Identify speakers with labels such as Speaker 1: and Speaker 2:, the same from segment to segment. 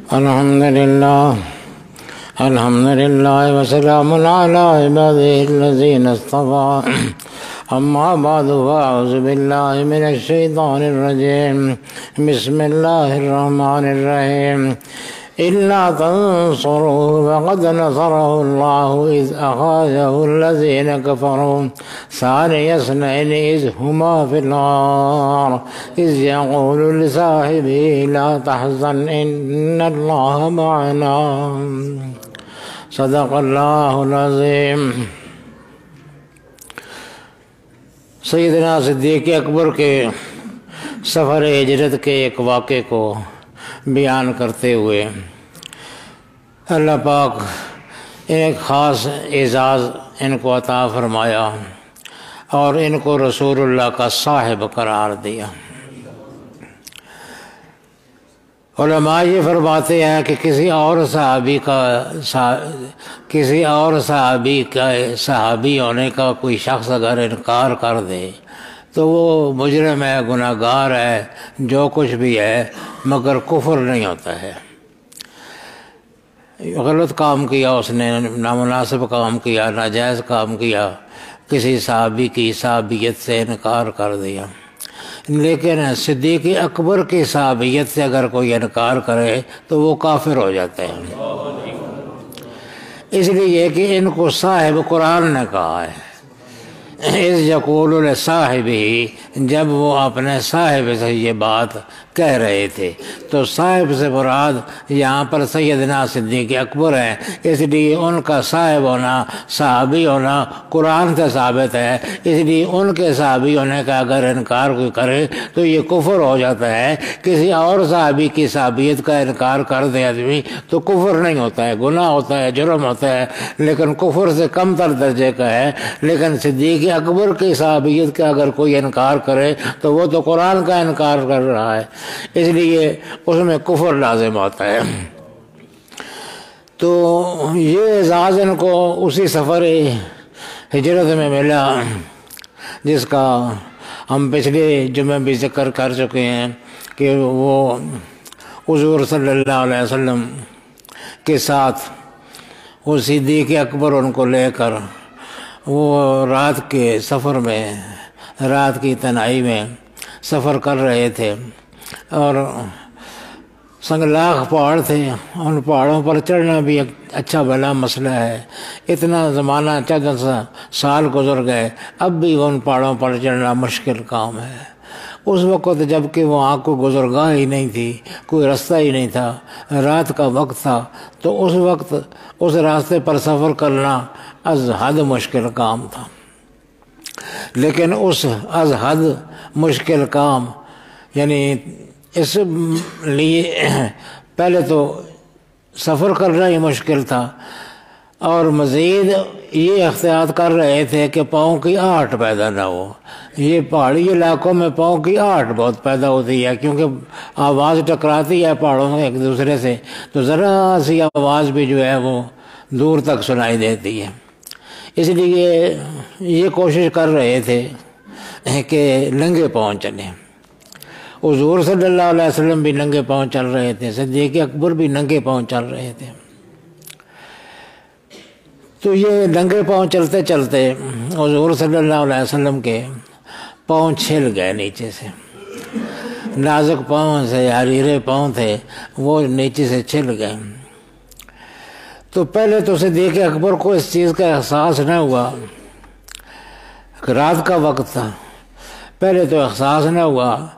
Speaker 1: अल्हम्दुलिल्लाह वस्सलामुन अला इबादिहिल्लज़ीना इस्तफ़ा अम्मा बअदु फ़अऊज़ु बिल्लाहि मिनश शैतानिर्रजीम बिस्मिल्लाहिर्रहमानिर्रहीम इल्ला तंसुरूहु फ़क़द नसरहुल्लाहु इज़ अख़रजहुल्लज़ीना कफ़रू सानिय इस्नैनि इज़ हुमा फ़िल ग़ार इज़ यक़ूलु लिसाहिबिही ला तहज़न इन्नल्लाह मअना सदक़ल्लाहुल अज़ीम। सैयदना सिद्दीक़ अकबर के सफ़र हिजरत के एक वाक़े को बयान करते हुए अल्लाह पाक एक ख़ास एज़ाज़ इनको अता फ़रमाया और इनको रसूलुल्लाह का साहिब करार दिया। उलमा ये फरमाते हैं कि किसी और सहाबी होने का कोई शख्स अगर इनकार कर दे तो वो मुजरिम है, गुनाहगार है, जो कुछ भी है, मगर कुफ्र नहीं होता है। गलत काम किया उसने, नामुनासिब काम किया, नाजायज़ काम किया, किसी सहाबी की सहाबियत से इनकार कर दिया। लेकिन सिद्दीक़ अकबर की सहाबियत से अगर कोई इनकार करे तो वो काफिर हो जाते हैं। इसलिए कि इनको साहिब कुरान ने कहा है, इस यक़ूलु लिसाहिबिही, जब वो अपने साहिब से ये बात कह रहे थे तो साहिब से मुराद यहाँ पर सैयदना सिद्दीक़ अकबर है, इसलिए उनका साहिब होना, सहाबी होना कुरान से साबित है। इसलिए उनके सहाबी होने का अगर इनकार कोई करे तो ये कुफ्र हो जाता है। किसी और सहाबी की सहाबियत का इनकार कर दे आदमी तो कुफ्र नहीं होता है, गुनाह होता है, जुर्म होता है, लेकिन कुफ्र से कम तर दर्जे का है। लेकिन सिद्दीक़ अकबर की सहाबियत का अगर कोई इनकार करे तो वो तो कुरान का इनकार कर रहा है, इसलिए उसमें कुफ्र लाजिम आता है। तो ये एजाज़ इनको उसी सफ़र हिजरत में मिला जिसका हम पिछले जुमे भी जिक्र कर चुके हैं कि वो हुज़ूर सल्लल्लाहु अलैहि वसल्लम के साथ वो सिद्दीक़ अकबर उनको लेकर वो रात के सफ़र में, रात की तन्हाई में सफ़र कर रहे थे और संगलाख पहाड़ थे। उन पहाड़ों पर चढ़ना भी एक अच्छा भला मसला है। इतना ज़माना 14 साल गुजर गए, अब भी उन पहाड़ों पर चढ़ना मुश्किल काम है। उस वक़्त जबकि वहाँ कोई गुज़रगाह ही नहीं थी, कोई रास्ता ही नहीं था, रात का वक्त था, तो उस वक्त उस रास्ते पर सफ़र करना अज़ हद मुश्किल काम था। लेकिन उस अज़ हद मुश्किल काम यानी इस लिए पहले तो सफ़र करना ही मुश्किल था और मज़ीद ये एहतियात कर रहे थे कि पाँव की आहट पैदा ना हो। ये पहाड़ी इलाकों में पाँव की आहट बहुत पैदा होती है, क्योंकि आवाज़ टकराती है पहाड़ों में एक दूसरे से, तो ज़रा सी आवाज़ भी जो है वो दूर तक सुनाई देती है। इसलिए ये कोशिश कर रहे थे कि नंगे पाँव चलें। हुज़ूर सल्लल्लाहु अलैहि वसल्लम भी नंगे पाँव चल रहे थे, सिद्दीक़ अकबर भी नंगे पाँव चल रहे थे। तो ये नंगे पाँव चलते चलते हुज़ूर सल्लल्लाहु अलैहि वसल्लम के पाँव छिल गए नीचे से। नाजुक पाँव से, हरीरे पाँव थे, वो नीचे से छिल गए। तो पहले तो सिद्दीक़ अकबर को इस चीज़ का एहसास न हुआ, रात का वक्त था, पहले तो एहसास न हुआ।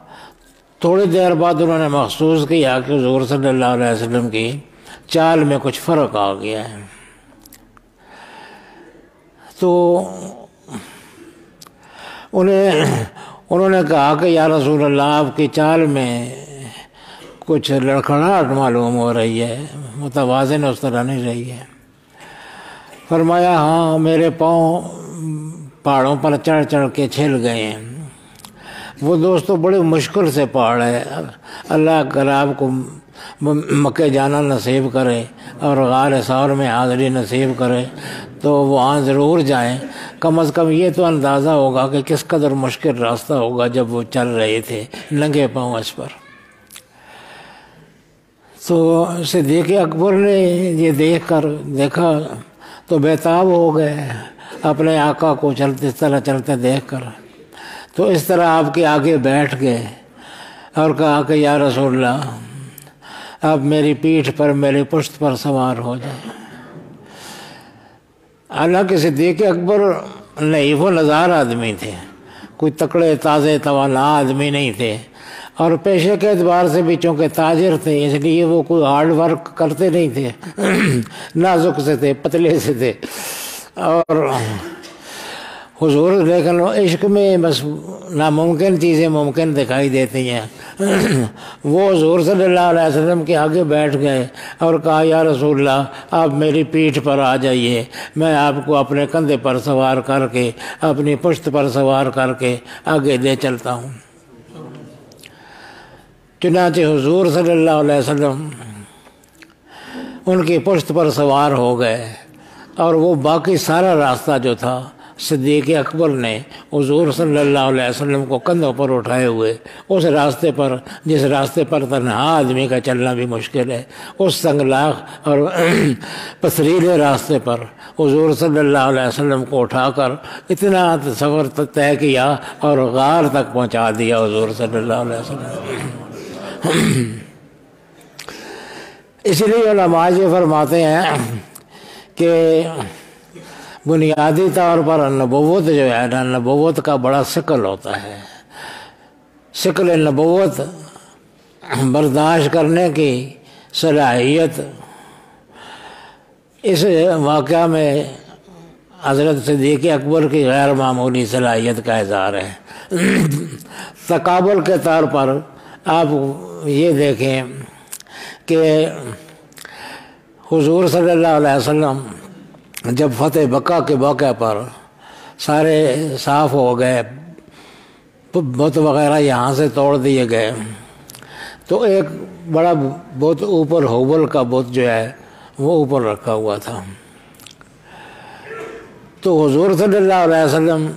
Speaker 1: थोड़ी देर बाद उन्होंने महसूस किया कि हुज़ूर सल्लल्लाहु अलैहि वसल्लम की चाल में कुछ फ़र्क आ गया है। तो उन्होंने कहा कि या रसूल अल्लाह, आपकी चाल में कुछ लड़खड़ाहट मालूम हो रही है, मुतवाज़िन उस तरह नहीं रही है। फरमाया, हाँ, मेरे पाँव पहाड़ों पर चढ़ चढ़ के छिल गए हैं। वो दोस्तों बड़े मुश्किल से पहाड़ है, अल्लाह कर आपको मक्के जाना नसीब करे और गार सौर में हाज़िरी नसीब करे तो वहाँ ज़रूर जाएं। कम अज़ कम ये तो अंदाज़ा होगा कि किस कदर मुश्किल रास्ता होगा जब वो चल रहे थे नंगे पाँव इस पर। तो सिद्दीक़ अकबर ने ये देखा तो बेताब हो गए अपने आका को चलते इस तरह चलते देखकर। तो इस तरह आपके आगे बैठ गए और कहा कि या रसूलल्लाह आप मेरी पीठ पर मेरी पुश्त पर सवार हो जाए। हालांकि सिद्दीक़ अकबर नईफ़ व नज़ार आदमी थे, कोई तकड़े ताज़े तवाना आदमी नहीं थे, और पेशे के एतबार से भी चूँकि ताजिर थे इसलिए वो कोई हार्ड वर्क करते नहीं थे नाजुक से थे, पतले से थे। और हुजूर लेकिन इश्क में बस नामुमकिन चीज़ें मुमकिन दिखाई देती हैं। वो हुजूर सल्लल्लाहु अलैहि वसल्लम के आगे बैठ गए और कहा या रसूलल्लाह आप मेरी पीठ पर आ जाइए, मैं आपको अपने कंधे पर सवार करके अपनी पुश्त पर सवार करके आगे ले चलता हूँ। चुनांचे हुजूर सल्लल्लाहु अलैहि वसल्लम उनकी पुश्त पर सवार हो गए और वो बाकी सारा रास्ता जो था सिद्दीक़ अकबर ने हुजूर सल्लल्लाहु अलैहि वसल्लम को कंधों पर उठाए हुए उस रास्ते पर, जिस रास्ते पर तन्हा आदमी का चलना भी मुश्किल है, उस संगलाख और पथरीले रास्ते पर हुजूर सल्लल्लाहु अलैहि वसल्लम को उठाकर इतना सफ़र तय किया और गार तक पहुंचा दिया हुजूर सल्लल्लाहु अलैहि वसल्लम। इसलिए उलमा ये फरमाते हैं कि बुनियादी तौर पर नबुव्वत जो है ना, नबुव्वत का बड़ा शिकल होता है। शिकल नबुव्वत बर्दाश्त करने की सलाहियत इस वाक़या में हज़रत सिद्दीक़ अकबर की गैर मामूली सलाहियत का इज़हार है। तकाबुल के तौर पर आप ये देखें कि हुजूर सल्लल्लाहु अलैहि वसल्लम जब फ़तेह बक्का के मौके पर सारे साफ़ हो गए, बुत वग़ैरह यहाँ से तोड़ दिए गए, तो एक बड़ा बुत ऊपर हुबल का बुत जो है वो ऊपर रखा हुआ था। तो हुजूर सल्लल्लाहु अलैहि वसल्लम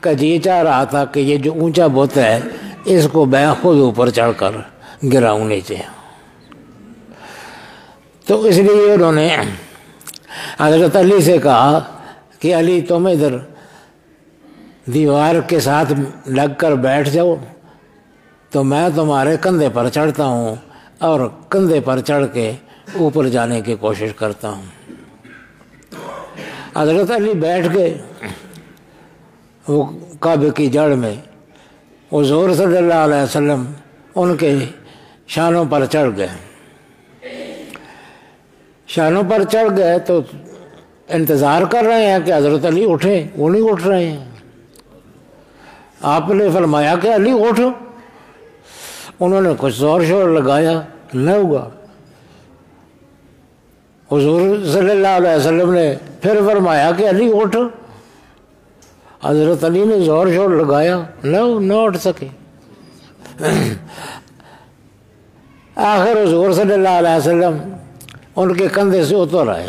Speaker 1: का जी चाह रहा था कि ये जो ऊंचा बुत है इसको मैं खुद ऊपर चढ़कर गिराऊं नीचे। तो इसलिए उन्होंने हज़रत अली से कहा कि अली तुम इधर दीवार के साथ लगकर बैठ जाओ तो मैं तुम्हारे कंधे पर चढ़ता हूँ और कंधे पर चढ़ के ऊपर जाने की कोशिश करता हूँ। हज़रत अली बैठ गए वो काबे की जड़ में, हुज़ूर सल्लल्लाहु अलैहि वसल्लम उनके शानों पर चढ़ गए। शानों पर चढ़ गए तो इंतज़ार कर रहे हैं कि हज़रत अली उठे, वो नहीं उठ रहे हैं। आपने फरमाया कि अली उठो, उन्होंने कुछ ज़ोर शोर लगाया, न हुआ। हुज़ूर सल्लल्लाहु अलैहि वसल्लम ने फिर फरमाया कि अली उठो, हज़रत अली ने ज़ोर शोर लगाया, न उठ सके। आखिर हुज़ूर सल्लल्लाहु अलैहि वसल्लम उनके कंधे से उतर आए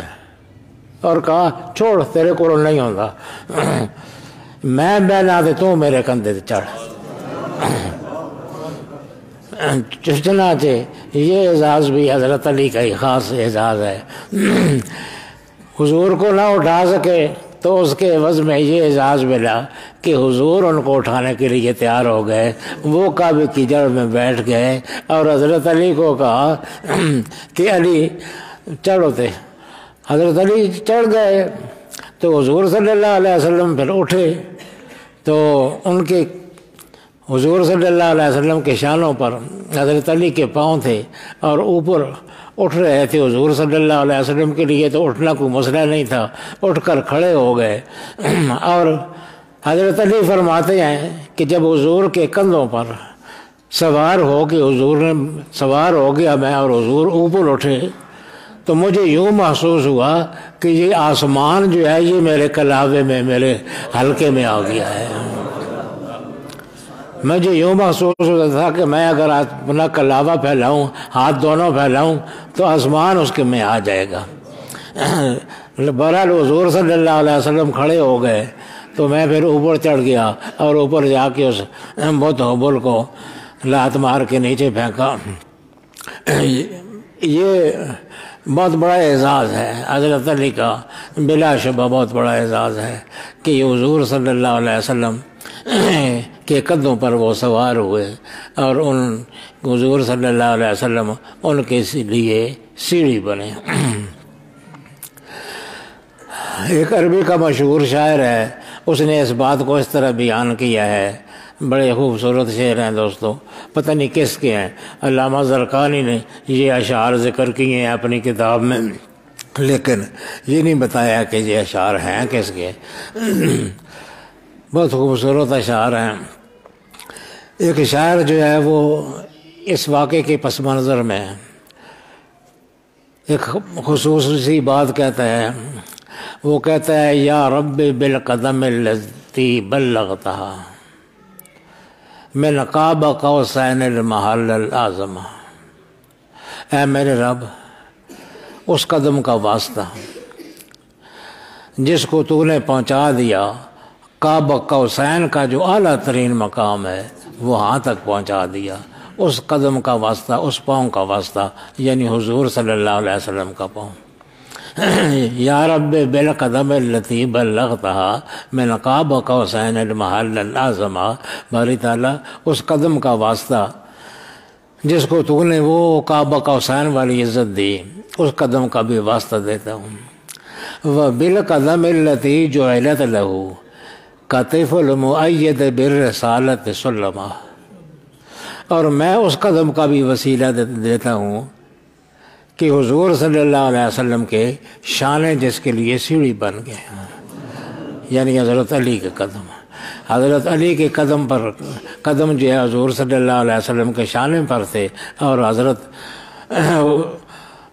Speaker 1: और कहा छोड़ तेरे को नहीं होता, मैं बहना दे तू मेरे कंधे से चढ़। चुनाचे ये एजाज़ भी हज़रत अली का ही ख़ास एजाज़ है। हुजूर को ना उठा सके तो उसके एवज़ में ये एजाज़ मिला कि हुजूर उनको उठाने के लिए तैयार हो गए, वो काबे की जड़ में बैठ गए और हज़रत अली को कहा कि अली चढ़ो थे। हज़रत अली चढ़ गए तो हुजूर सल्लल्लाहु अलैहि वसल्लम फिर उठे तो उनके हुजूर सल्लल्लाहु अलैहि वसल्लम के शानों पर हज़रत अली के पाँव थे और ऊपर उठ रहे थे। हुजूर सल्लल्लाहु अलैहि वसल्लम के लिए तो उठना कोई मसला नहीं था, उठकर खड़े हो गए। और हज़रत अली फरमाते हैं कि जब हुजूर के कंधों पर सवार हो के हुजूर ने सवार हो गया मैं और हुजूर ऊपर उठे तो मुझे यूँ महसूस हुआ कि ये आसमान जो है ये मेरे कलावे में, मेरे हल्के में आ गया है। मुझे यूँ महसूस होता था कि मैं अगर अपना कलावा फैलाऊं, हाथ दोनों फैलाऊं तो आसमान उसके में आ जाएगा। बहरहाल हुजूर सल्लल्लाहु अलैहि वसल्लम खड़े हो गए तो मैं फिर ऊपर चढ़ गया और ऊपर जाके उस बुत हुबल को लात मार के नीचे फेंका। ये बहुत बड़ा एजाज़ है हज़रत अली का, बिलाशुबा बहुत बड़ा एजाज़ है कि हुज़ूर सल्लल्लाहु अलैहि वसल्लम के कदमों पर वो सवार हुए और उन हुज़ूर सल्लल्लाहु अलैहि वसल्लम उनके लिए सीढ़ी बने। एक अरबी का मशहूर शायर है, उसने इस बात को इस तरह बयान किया है, बड़े खूबसूरत शेर हैं दोस्तों, पता नहीं किसके हैं। अल्लामा ज़रक़ानी ने ये अशार ज़िक्र किए हैं अपनी किताब में, लेकिन ये नहीं बताया कि ये अशार हैं किसके। बहुत खूबसूरत अशार हैं। एक शायर जो है वो इस वाक़े के पस मंज़र में एक खुसूसी बात कहता है। वो कहता है, या रब्बी बिल कदम लज़्ती बल्लग़तहा मिन क़ाब क़ौसैनिल महल आज़मा। ऐ मेरे रब, उस कदम का वास्ता जिसको तूने पहुँचा दिया क़ाब क़ौसैन का जो आला तरीन मकाम है वहाँ तक पहुँचा दिया। उस कदम का वास्ता, उस पाँव का वास्ता, यानी हुज़ूर सल्लल्लाहु अलैहि वसल्लम का पाँव। या रब्बी बिल कदम लती बल्लग़तहा मिन क़ाब क़ौसैनिल महल आज़मा। बारी ताला, उस कदम का वास्ता जिसको तूने वो क़ाब क़ौसैन वाली इज़्ज़त दी, उस कदम का भी वास्ता देता हूँ। व बिल कदम लती जुइलत लहू कतिफ़ुल मुअय्यद बिर्रिसालत सुल्लमा। और मैं उस कदम का भी वसीला देता हूँ कि हुज़ूर सल्लल्लाहु अलैहि वसल्लम के शाने जिसके लिए सीढ़ी बन गए, यानी हज़रत अली के कदम। हज़रत अली के कदम पर, कदम जो है हुज़ूर सल्लल्लाहु अलैहि वसल्लम के शाने पर थे और हज़रत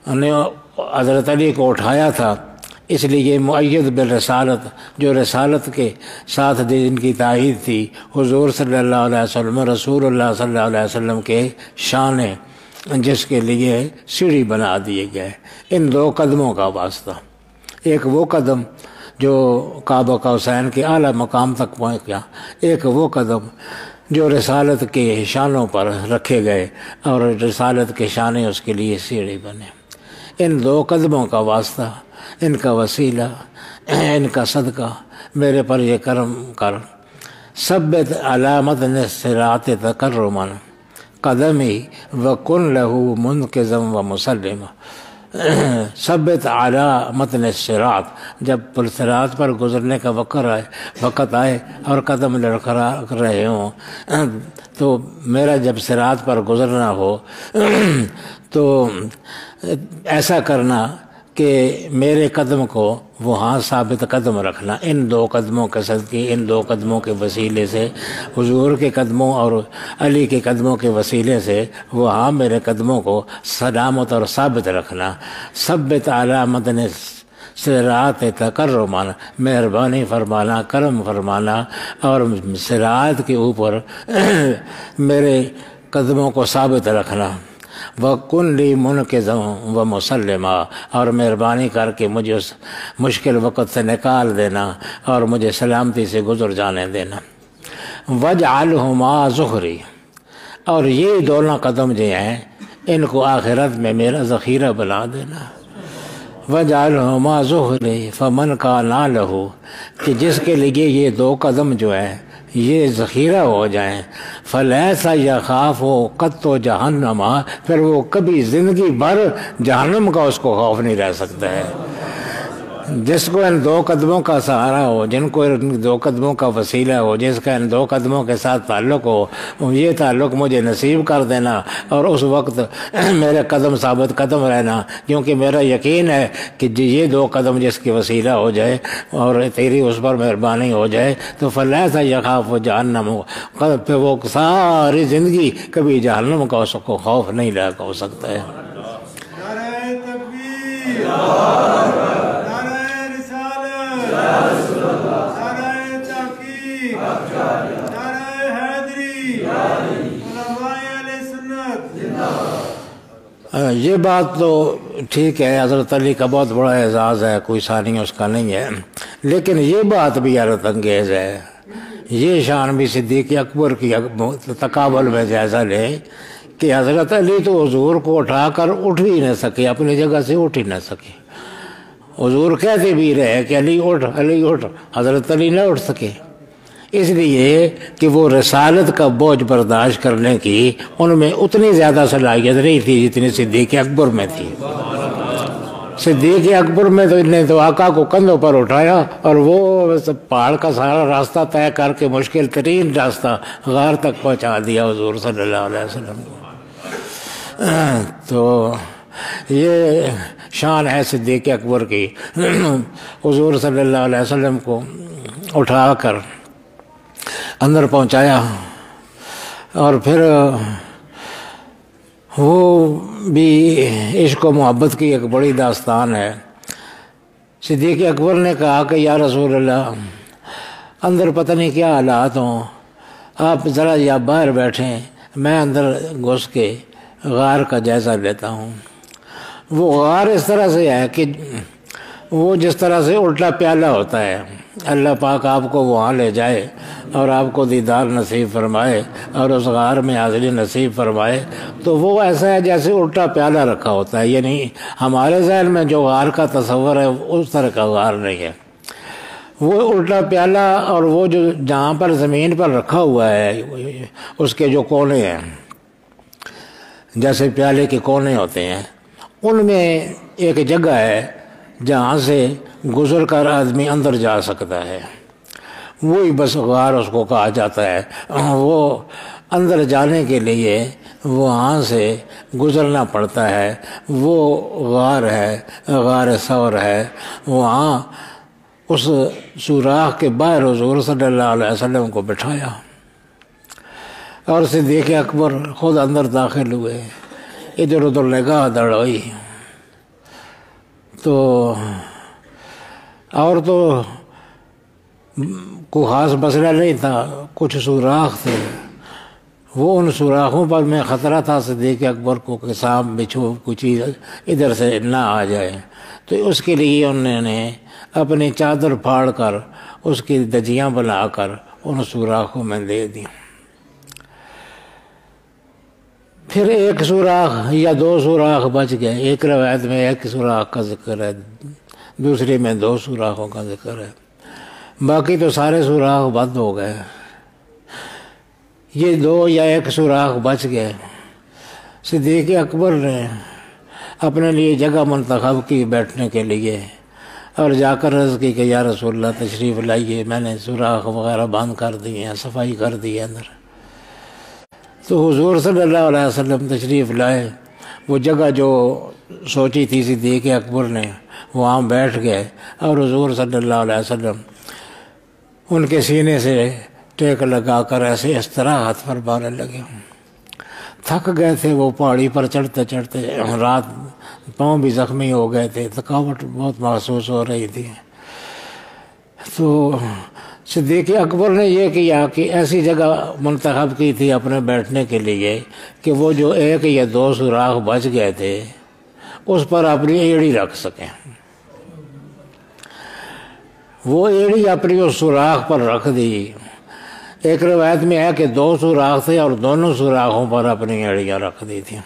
Speaker 1: ने हज़रत अली को उठाया था, इसलिए मुअय्यद बिल रसालत, जो रसालत के साथ जिनकी तायीद थी, हुज़ूर सल्लल्लाहु अलैहि वसल्लम रसूलुल्लाह सल्लल्लाहु अलैहि वसल्लम के शाने जिसके लिए सीढ़ी बना दिए गए। इन दो कदमों का वास्ता, एक वो कदम जो क़ाब क़ौसैन के आला मकाम तक पहुँच गया, एक वो कदम जो रसालत के शानों पर रखे गए और रसालत के शाने उसके लिए सीढ़ी बने। इन दो कदमों का वास्ता, इनका वसीला, इनका सदका मेरे पर ये करम कर। सब्बित अलामत ने सिरात तकर्रुमन कदमी व कुन लहू मुनक़िज़म व मुसल्लिमा। सब्बित अलामत ने सिरात, जब सिरात पर गुज़रने का वक़्त आए और कदम लड़खड़ा रहे हों, तो मेरा जब सिरात पर गुज़रना हो तो ऐसा करना कि मेरे कदम को वहाँ साबित कदम रखना। इन दो कदमों के सदक़े, इन दो कदमों के वसीले से, हुज़ूर के कदमों और अली के कदमों के वसीले से वहाँ मेरे कदमों को सलामत और साबित रखना। सब्बित अलामत ने सिरात तकर्रुमन, मेहरबानी फरमाना, करम फरमाना और सिरात के ऊपर मेरे कदमों को साबित रखना। वकुन ली मुनक़िज़म व मुसल्लिमा, और मेहरबानी करके मुझे उस मुश्किल वक़्त से निकाल देना और मुझे सलामती से गुज़र जाने देना। वजअलहुमा ज़ुख़री, और ये दोनों कदम जो हैं इनको आखिरत में मेरा ज़ख़ीरा बना देना। वजअलहुमा ज़ुख़री फ़मन काना लहू, कि जिसके लिए ये दो कदम जो हैं ये ज़ख़ीरा हो जाएं, फ़लैसा यख़ाफ़ क़त्तो जहन्नमा, फिर वो कभी ज़िंदगी भर जहन्नम का उसको खौफ नहीं रह सकता है। जिसको इन दो कदमों का सहारा हो, जिनको इन दो कदमों का वसीला हो, जिसका इन दो कदमों के साथ ताल्लुक़ हो, ये ताल्लुक़ मुझे नसीब कर देना और उस वक्त मेरे कदम साबित कदम रहना, क्योंकि मेरा यकीन है कि ये दो कदम जिसकी वसीला हो जाए और तेरी उस पर मेहरबानी हो जाए तो फलैसा यख़ाफ़ जहन्नम हो, फिर वो सारी ज़िंदगी कभी जहन्नम का उसको खौफ नहीं लग हो सकता है। ये बात तो ठीक है, हज़रत अली का बहुत बड़ा एजाज़ है, कोई सानी उसका नहीं है, लेकिन ये बात भी हैरत अंगेज़ है। ये शान भी सिद्दीक़ अकबर की तकाबुल में जायज़ा ले कि हज़रत अली तो हुजूर को उठाकर उठ भी न सके, अपनी जगह से उठ ही न सके। हुजूर कहते भी रहे कि अली उठ, अली उठ, हज़रत अली न उठ सके, इसलिए कि वो रसालत का बोझ बर्दाश्त करने की उनमें उतनी ज़्यादा सलाहियत नहीं थी जितनी सिद्दीक़ अकबर में थी। सिद्दीक़ अकबर में तो इन्हें तो आका को कंधों पर उठाया और वो पहाड़ का सारा रास्ता तय करके मुश्किल तरीन रास्ता गार तक पहुंचा दिया हुजूर सल्लल्लाहु अलैहि वसल्लम को। तो ये शान है सिद्दीक़ अकबर की। हुजूर सल्लल्लाहु अलैहि वसल्लम को उठाकर अंदर पहुंचाया और फिर वो भी इश्क व मोहब्बत की एक बड़ी दास्तान है। सिद्दीक़ अकबर ने कहा कि या रसूल अल्लाह, अंदर पता नहीं क्या हालात हों, आप ज़रा या बाहर बैठें, मैं अंदर घुस के गार का जायज़ा लेता हूँ। वो गार इस तरह से है कि वो जिस तरह से उल्टा प्याला होता है, अल्लाह पाक आपको वहाँ ले जाए और आपको दीदार नसीब फरमाए और उस गार में हाज़िरी नसीब फरमाए, तो वो ऐसा है जैसे उल्टा प्याला रखा होता है। यानी हमारे ज़हन में जो गार का तस्वर है उस तरह का गार नहीं है, वो उल्टा प्याला। और वो जो जहाँ पर ज़मीन पर रखा हुआ है उसके जो कोने हैं, जैसे प्याले के कोने होते हैं, उनमें एक जगह है जहाँ से गुजर कर आदमी अंदर जा सकता है, वही बस गार उसको कहा जाता है। वो अंदर जाने के लिए वहाँ से गुज़रना पड़ता है। वो गार है, गार सौर है। वहाँ उस सुराख के बाहर हुज़ूर सल्लल्लाहु अलैहि वसल्लम को बिठाया और सिद्दीक़ अकबर खुद अंदर दाखिल हुए। इधर उधर निगाह दौड़ाई तो और तो कोई ख़ास मसला नहीं था, कुछ सुराख थे। वो उन सुराखों पर में ख़तरा था सिद्दीक़ अकबर को कि सांप बिच्छू कुछ इधर से ना आ जाए, तो उसके लिए उन्होंने अपनी चादर फाड़ कर उसकी दजियाँ बनाकर उन सुराखों में दे दी। फिर एक सुराख या दो सुराख बच गए। एक रवायत में एक सुराख का जिक्र है, दूसरी में दो सुराखों का जिक्र है, बाकी तो सारे सुराख बंद हो गए। ये दो या एक सुराख बच गए। सिद्दीक़ अकबर ने अपने लिए जगह मुंतखब की बैठने के लिए और जाकर अर्ज़ की कि या रसूलल्लाह तशरीफ़ लाइए, मैंने सुराख वगैरह बंद कर दिए हैं, सफाई कर दी है अंदर। तो हुज़ूर सल्लल्लाहु अलैहि वसल्लम तशरीफ़ लाए। वो जगह जो सोची थी सिद्दीक़ अकबर ने, वहाँ बैठ गए और हुज़ूर सल्लल्लाहु अलैहि वसल्लम उनके सीने से टेक लगा कर ऐसे इस तरह हाथ पर मारने लगे। थक गए थे वो पहाड़ी पर चढ़ते चढ़ते, रात पाँव भी ज़ख्मी हो गए थे, थकावट बहुत महसूस हो रही थी। तो सिद्दीक़ अकबर ने यह किया कि ऐसी जगह मुंतखब की थी अपने बैठने के लिए कि वो जो एक या दो सुराख बच गए थे उस पर अपनी एड़ी रख सकें। वो एड़ी अपनी उस सुराख पर रख दी। एक रवायत में है कि दो सुराख थे और दोनों सुराखों पर अपनी एड़ियाँ रख दी थी।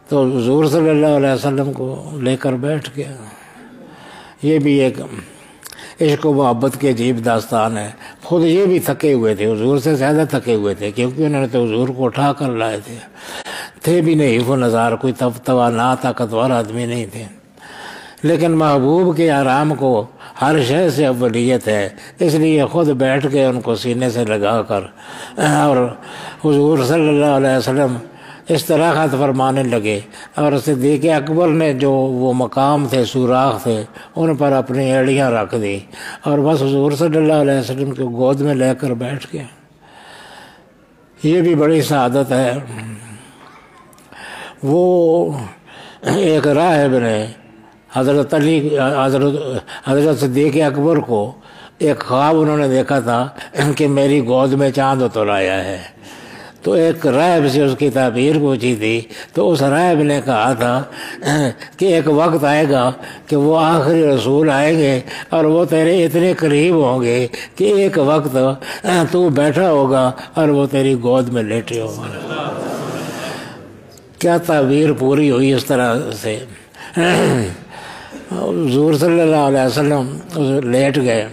Speaker 1: तो हुज़ूर सल्लल्लाहु अलैहि वसल्लम को लेकर बैठ गया। ये भी एक इश्क व मोहब्बत की अजीब दास्तान है। खुद ये भी थके हुए थे, हुजूर से ज़्यादा थके हुए थे, क्योंकि उन्होंने तो हुजूर को उठा कर लाए थे भी नहीं वो नज़ार, कोई तवाना ताकतवर आदमी नहीं थे। लेकिन महबूब के आराम को हर शय से अव्वलियत है, इसलिए ख़ुद बैठ के उनको सीने से लगा कर और हुजूर सल्लल्लाहु अलैहि वसल्लम इस तरह हाथ फरमाने लगे। और सिद्दीक़ अकबर ने जो वो मकाम थे, सुराख थे, उन पर अपनी एड़ियाँ रख दी और बस हुज़ूर सल्लल्लाहु अलैहि वसल्लम को गोद में लेकर बैठ गए। ये भी बड़ी सआदत है। वो एक राहिब ने हज़रत सिद्दीक़ अकबर को एक ख्वाब उन्होंने देखा था कि मेरी गोद में चाँद उतर आया है। तो एक राहिब से उसकी ताबीर पूछी थी, तो उस राहिब ने कहा था कि एक वक्त आएगा कि वो आखिरी रसूल आएंगे और वो तेरे इतने करीब होंगे कि एक वक्त तू बैठा होगा और वो तेरी गोद में लेटे होगा। क्या ताबीर पूरी हुई इस तरह से। हुज़ूर सल्लल्लाहु अलैहि वसल्लम लेट गए।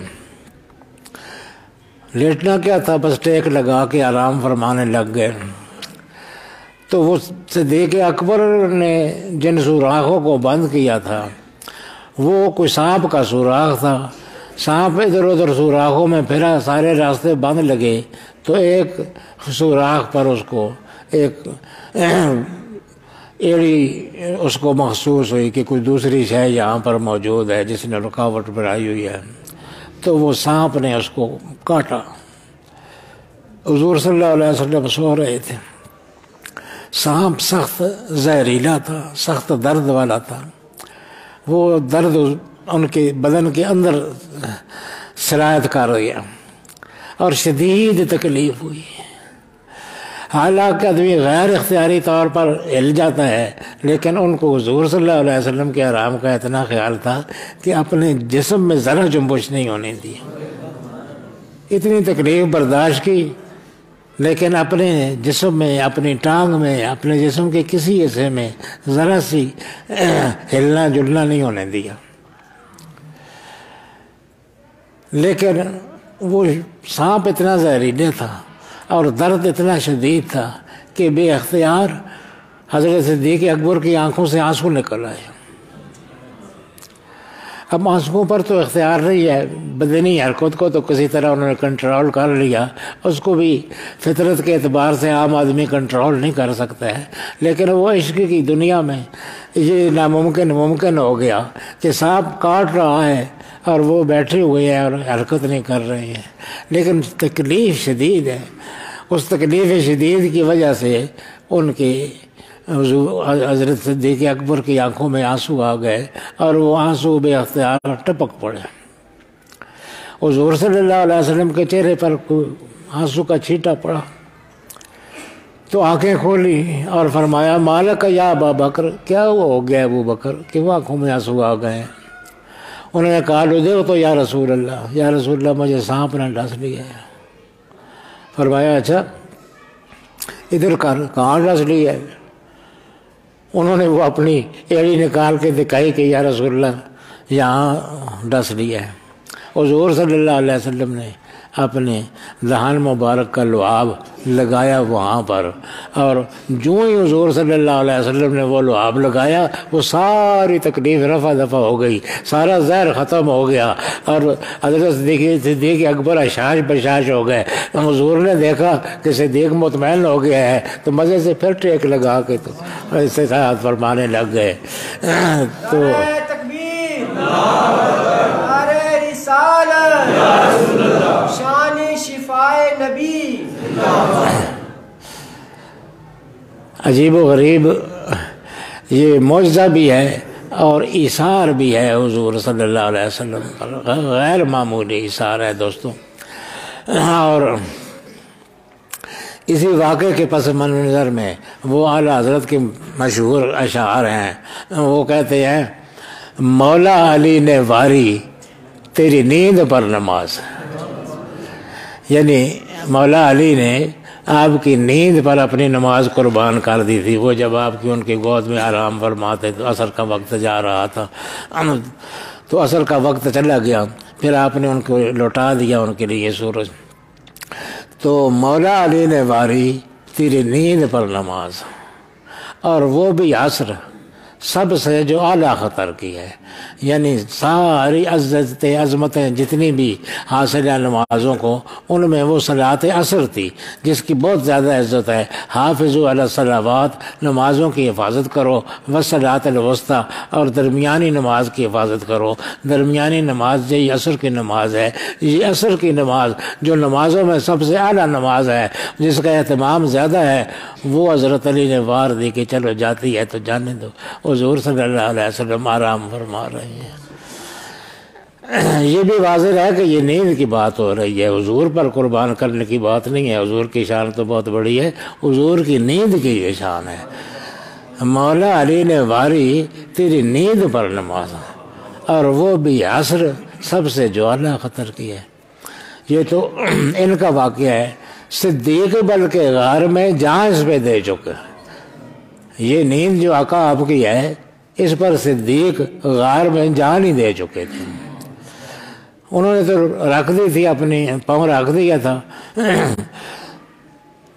Speaker 1: लेटना क्या था, बस टेक लगा के आराम फरमाने लग गए। तो वो सिद्दीक़ अकबर ने जिन सुराखों को बंद किया था वो कोई सांप का सुराख था। सांप इधर उधर सुराखों में फिरा, सारे रास्ते बंद लगे, तो एक सुराख पर उसको एक एड़ी उसको महसूस हुई कि कोई दूसरी शय यहाँ पर मौजूद है जिसने रुकावट बनाई हुई है। तो वो सांप ने उसको काटा। हुज़ूर सल्लल्लाहु अलैहि वसल्लम सो रहे थे। सांप सख्त जहरीला था, सख्त दर्द वाला था। वो दर्द उनके बदन के अंदर सरायत कर गया और शदीद तकलीफ हुई। हालांकि आदमी गैर इख्तियारी तौर पर हिल जाता है, लेकिन उनको हुज़ूर सल्लल्लाहु अलैहि वसल्लम के आराम का इतना ख्याल था कि अपने जिस्म में ज़रा जुम्बुश नहीं होने दी। इतनी तकलीफ बर्दाश्त की, लेकिन अपने जिस्म में, अपनी टांग में, अपने जिस्म के किसी हिस्से में ज़रा सी हिलना जुलना नहीं होने दिया। लेकिन वो सांप इतना जहरीला था और दर्द इतना शदीद था कि बेअख्तियार हज़रत सिद्दीक़ अकबर की आंखों से आंसू निकल आए। अब आंसुओं पर तो इख्तियार नहीं है, बदनी हरकत को तो किसी तरह उन्होंने कंट्रोल कर लिया। उसको भी फितरत के एतबार से आम आदमी कंट्रोल नहीं कर सकता है, लेकिन वो इश्क की दुनिया में ये नामुमकिन मुमकिन हो गया कि सांप काट रहा है और वो बैठे हुए हैं और हरकत नहीं कर रहे हैं, लेकिन तकलीफ़ शदीद है। उस तकलीफ़ शदीद की वजह से उनके हज़रत सिद्दीक़ अकबर की आंखों में आंसू आ गए और वो आंसू बेअख्तियार टपक पड़े। हुज़ूर सल्लल्लाहु अलैहि वसल्लम के चेहरे पर आंसू का छींटा पड़ा तो आंखें खोली और फरमाया, मालक या अबा बकर, क्या हो गया अबू बकर, क्यों आंखों में आंसू आ गए। उन्होंने कहा, लो देखो तो या रसूल अल्लाह, या रसूल अल्लाह, मुझे सांप ने डस लिया है। फरमाया, अच्छा इधर कर, कहाँ डस लिया है। उन्होंने वो अपनी एड़ी निकाल के दिखाई कि या रसूल अल्लाह यहाँ डस लिया है। हुज़ूर सल्लल्लाहु अलैहि वसल्लम ने अपने दहान मुबारक का लुआब लगाया वहाँ पर, और जो ही हुज़ूर सल्लल्लाहु अलैहि वसल्लम ने वो लुआब लगाया वो सारी तकलीफ़ रफ़ा दफ़ा हो गई, सारा ज़हर ख़त्म हो गया और हज़रत सिद्दीक़ अकबर अशाश बशाश हो गए। हुज़ूर ने देखा कि सिद्दीक़ मुतमईन हो गया है तो मज़े से फिर टेक लगा के तो ऐसे हाथ फरमाने लग गए। तो
Speaker 2: शान शिफाए नबी।
Speaker 1: अजीब व गरीब ये मौजज़ा भी है और इसार भी है हुज़ूर सल्लल्लाहु अलैहि वसल्लम पर, गैर मामूली इसार है दोस्तों। और इसी वाक़े के पस मंज़र में वो आला हज़रत के मशहूर अशार हैं। वो कहते हैं, मौला अली ने वारी तेरी नींद पर नमाज, यानी मौला अली ने आपकी नींद पर अपनी नमाज कुर्बान कर दी थी। वो जब आपकी उनकी गोद में आराम फरमाते तो असर का वक्त जा रहा था, तो असर का वक्त चला गया, फिर आपने उनको लौटा दिया उनके लिए सूरज। तो मौला अली ने वारी तेरी नींद पर नमाज, और वो भी असर सबसे जो आला ख़तर की है, यानी सारी अज़मतें जितनी भी हासिल नमाज़ों को, उनमें वो सलात असर थी जिसकी बहुत ज़्यादा इज़्ज़त है। हाफ़िज़ू अला सलावात, नमाज़ों की हिफाजत करो, वस्सलात अल-वुस्ता, और दरमियानी नमाज की हिफाजत करो। दरमियानी नमाज यही असर की नमाज है। ये असर की नमाज जो नमाज़ों में सबसे आला नमाज है, जिसका एहतमाम ज़्यादा है, वो हज़रत अली ने वार दी कि चलो जाती है तो जाने दो, हुज़ूर सल्लल्लाहु अलैहि वसल्लम आराम फरमा रहे हैं। ये भी वाज़ेह है कि ये नींद की बात हो रही है, हुज़ूर पर कुर्बान करने की बात नहीं है। हुज़ूर की शान तो बहुत बड़ी है, हुज़ूर की नींद की ये शान है। मौला अली ने वारी तेरी नींद पर नमाज, और वो भी असर सबसे जो आला ख़तर की है। ये तो इनका वाक़या है। सिद्दीक़ बल्कि गार में जान इस पे दे चुके, ये नींद जो आका आपकी है, इस पर सिद्दीक गार में जान ही दे चुके थे। उन्होंने तो रख दी थी, अपनी पाँव रख दिया था।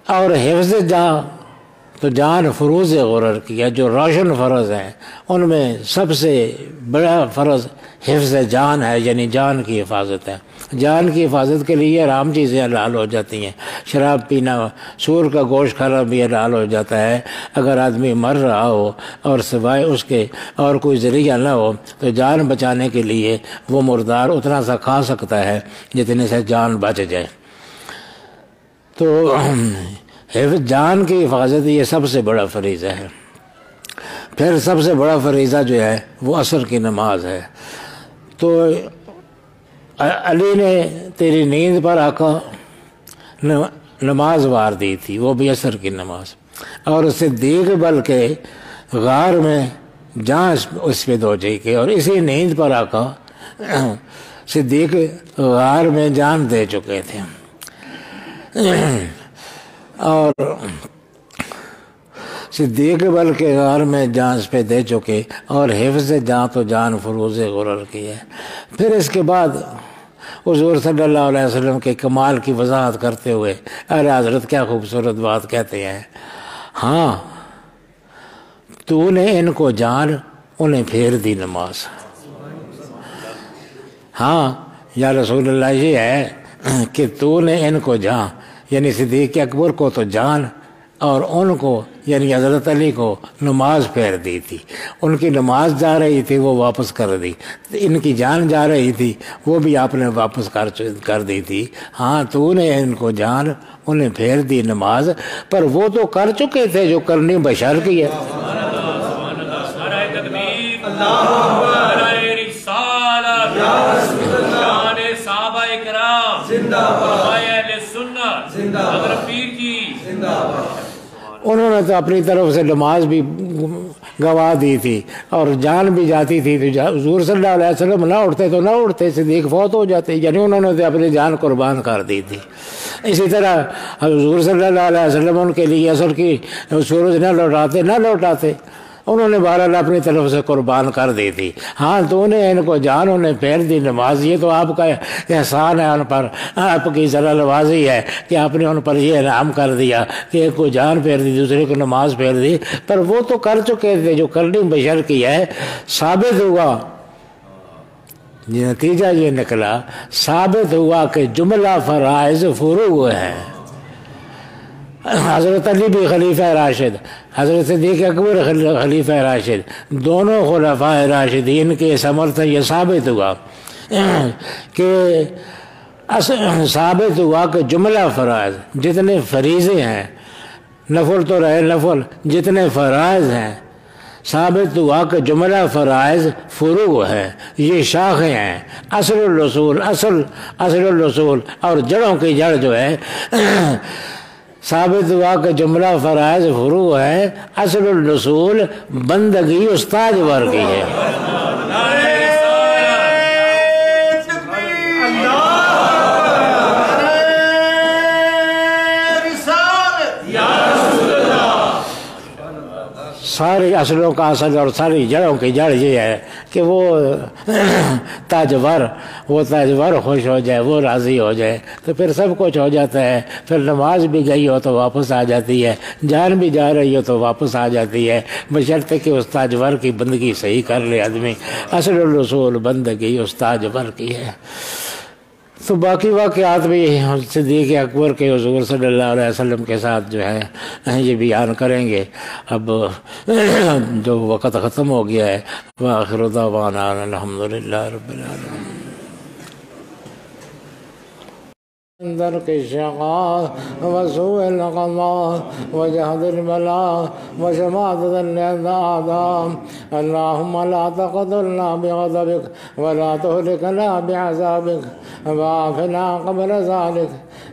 Speaker 1: और हिफ्ज़ जान, तो जान फरूज़ गुरर की है, जो रोशन फ़र्ज़ हैं उनमें सबसे बड़ा फ़र्ज़ हिफ्ज़ जान है, यानी जान की हिफाजत है। जान की हिफाजत के लिए आराम चीज़ें हलाल हो जाती हैं। शराब पीना, सूर का गोश्त खाना भी हलाल हो जाता है। अगर आदमी मर रहा हो और सिवाय उसके और कोई ज़रिया ना हो तो जान बचाने के लिए वो मुर्दार उतना सा खा सकता है जितने से जान बच जाए। तो जान की हिफाजत ये सबसे बड़ा फरीज़ा है। फिर सबसे बड़ा फरीज़ा जो है वो असर की नमाज है। तो अली ने तेरी नींद पर आका नमाज वार दी थी, वो भी असर की नमाज। और सिद्दीक बल्कि गार में जान उस पर दो जी के, और इसी नींद पर आका सिद्दीक गार में जान दे चुके थे। और सिद्दीक बल्कि गार में जान पे दे चुके, और हिफ्ज़ जान तो जान फरूज़ गुरर की है। फिर इसके बाद हुज़ूर सल्लल्लाहु अलैहि वसल्लम के कमाल की वजाहत करते हुए अरे हज़रत क्या खूबसूरत बात कहते हैं, हाँ तूने इनको जान, उन्हें फेर दी नमाज। हाँ या रसूलुल्लाह, ये है कि तूने इनको जान, यानी सिद्दीक़ अकबर को तो जान, और उनको यानी हज़रत अली को नमाज फेर दी थी। उनकी नमाज जा रही थी, वो वापस कर दी। इनकी जान जा रही थी, वो भी आपने वापस कर दी थी। हाँ तूने इनको जान, उन्हें फेर दी नमाज, पर वो तो कर चुके थे जो करनी बशर की है। उन्होंने तो अपनी तरफ से नमाज भी गवा दी थी और जान भी जाती थी। तो हुज़ूर सल्लल्लाहु अलैहि वसल्लम ना उठते तो ना उठते, सिद्दीक़ फौत हो जाते, यानी उन्होंने तो अपनी जान कुर्बान कर दी थी। इसी तरह हुज़ूर सल्लल्लाहु अलैहि वसल्लम उनके लिए असर की सूरज न लौटाते, उन्होंने बहरहाल अपनी तरफ से कुर्बान कर दी थी। हाँ तो उन्हें इनको जान, उन्हें फेर दी नमाज। ये तो आपका एहसान है उन पर, आपकी ज़रा नवाजी है कि आपने उन पर ये इनाम कर दिया कि एक को जान फेर दी, दूसरे को नमाज फेर दी। पर वो तो कर चुके थे जो करनी बशर की है। साबित हुआ, नतीजा ये निकला, साबित हुआ कि जुमला फ़राइज़ फुरूज़ है। हज़रत अली भी खलीफा राशिद, हज़रत सिद्दीक़ अकबर खलीफा राशिद, दोनों खुलफाए राशिदीन के समर्थन ये साबित हुआ कि साबित हुआ कि जुमला फ़राइज़ जितने फरीज़े हैं, नफल तो रहे नफल, जितने फ़राइज़ हैं, साबित हुआ कि जुमला फ़राइज़ फुरू है, ये शाखें हैं। असलुल रसूल और जड़ों की जड़ जो है साबित हुआ कि जुमला फ़राइज़ फुरू है, असलुल रसूल बंदगी उस्ताद वर की है। सारी असलों का असल और सारी जड़ों की जड़ ये है कि वो ताजवर खुश हो जाए, वो राज़ी हो जाए, तो फिर सब कुछ हो जाता है। फिर नमाज भी गई हो तो वापस आ जाती है, जान भी जा रही हो तो वापस आ जाती है, बशर्ते कि उस ताजवर की बंदगी सही कर ले आदमी। असलुल रसूल बंदगी उस ताजवर की है। तो बाकी वाक़यात भी सिद्दीक़ अकबर के हुज़ूर सल्लल्लाहु अलैहि वसल्लम के साथ जो है ये बयान करेंगे। अब जो वक़्त ख़त्म हो गया है, व आखिरु दावाना अल्हम्दुलिल्लाहि रब्बिल आलमीन। अंदर के शक़ा वसूल क़ज़ा वजहदुल बला वशमातुल अज़ाम अल्लाहुम्मा ला तक़तुलना बिग़ज़बिक वला तुहलिकना बिअज़ाबिक वाफ़िना क़ब्ल ज़ालिक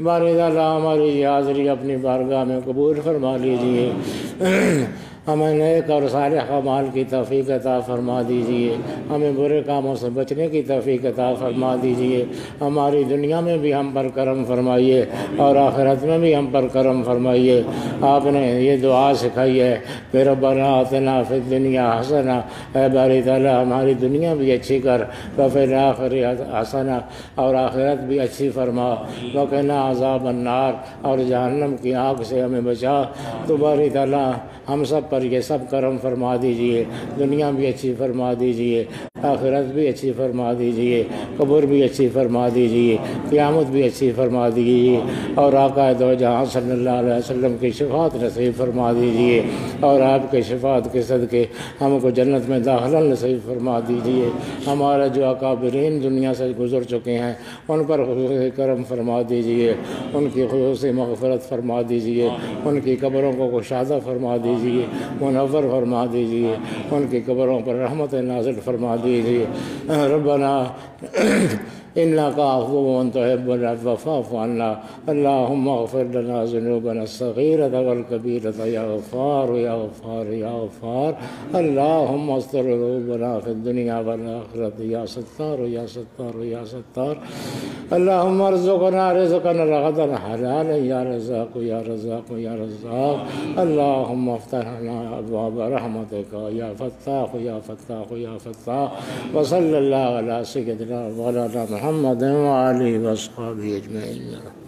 Speaker 1: बारी ताला हमारी हाज़री अपनी बारगाह में कबूल फरमा लीजिए। हमें नेक और सालिह अमाल की तौफीक अता फरमा दीजिए। हमें बुरे कामों से बचने की तौफीक अता फरमा दीजिए। हमारी दुनिया में भी हम पर करम फरमाइए और आखिरत में भी हम पर करम फरमाइए। आपने ये दुआ सिखाई है कि रब्बना आतिना फिद दुनिया हसना, ऐ बारी ताला हमारी दुनिया भी अच्छी कर, वफ़िल आखिरत हसना, और आखिरत भी अच्छी फरमा, वक़िना अज़ाब अन्नार, और जहन्नम की आग से हमें बचा। तो बारी ताला हम सब पर ये सब करम फरमा दीजिए। दुनिया भी अच्छी फरमा दीजिए, आखिरत भी अच्छी फरमा दीजिए, कब्र भी अच्छी फरमा दीजिए, क़यामत भी अच्छी फरमा दीजिए, और आका दो जहां सल्लल्लाहु अलैहि वसल्लम की शफ़ाअत नसीब फरमा दीजिए, और आपके शफ़ाअत के सदक़े हमको जन्नत में दाखिला नसीब फरमा दीजिए। हमारे जो अकाबिरीन दुनिया से गुज़र चुके हैं उन पर ख़ुसूसी करम फरमा दीजिए, उनकी ख़ुसूसी मग़फ़िरत फरमा दीजिए, उनकी कब्रों को कुशादा फरमा दीजिए, मुनव्वर फरमा दीजिए, उनकी कब्रों पर रहमत नाज़िल फरमा दीजिए। रब्बना इन्नका अफ़ुव्वुन तुहिब्बुल अफ़्व फ़अफ़ु अन्ना, अल्लाहुम्मा अग़फ़िर लना ज़ुनूबना अस्सग़ीरता वल कबीरता या गफ़्फ़ार या गफ़्फ़ार या गफ़्फ़ार। अल्लाहुम्मा अस्तिर उयूबना फ़िद दुनिया वल आख़िरति या सत्तार या सत्तार या सत्तार। अल्लाहुम्मा अर्ज़ुक़ना रिज़्क़न रग़दन हलालन या रज़्ज़ाक़ या रज़्ज़ाक़ या रज़्ज़ाक़। अल्लाहुम्मा अफ़्तह लना अबवाब रहमतिका या फ़त्ताह या फ़त्ताह या फ़त्ताह। व सल्लल्लाहु अला सय्यिदिना मौलाना मुहम्मद व आलिहि व अस्हाबिहि अजमईन।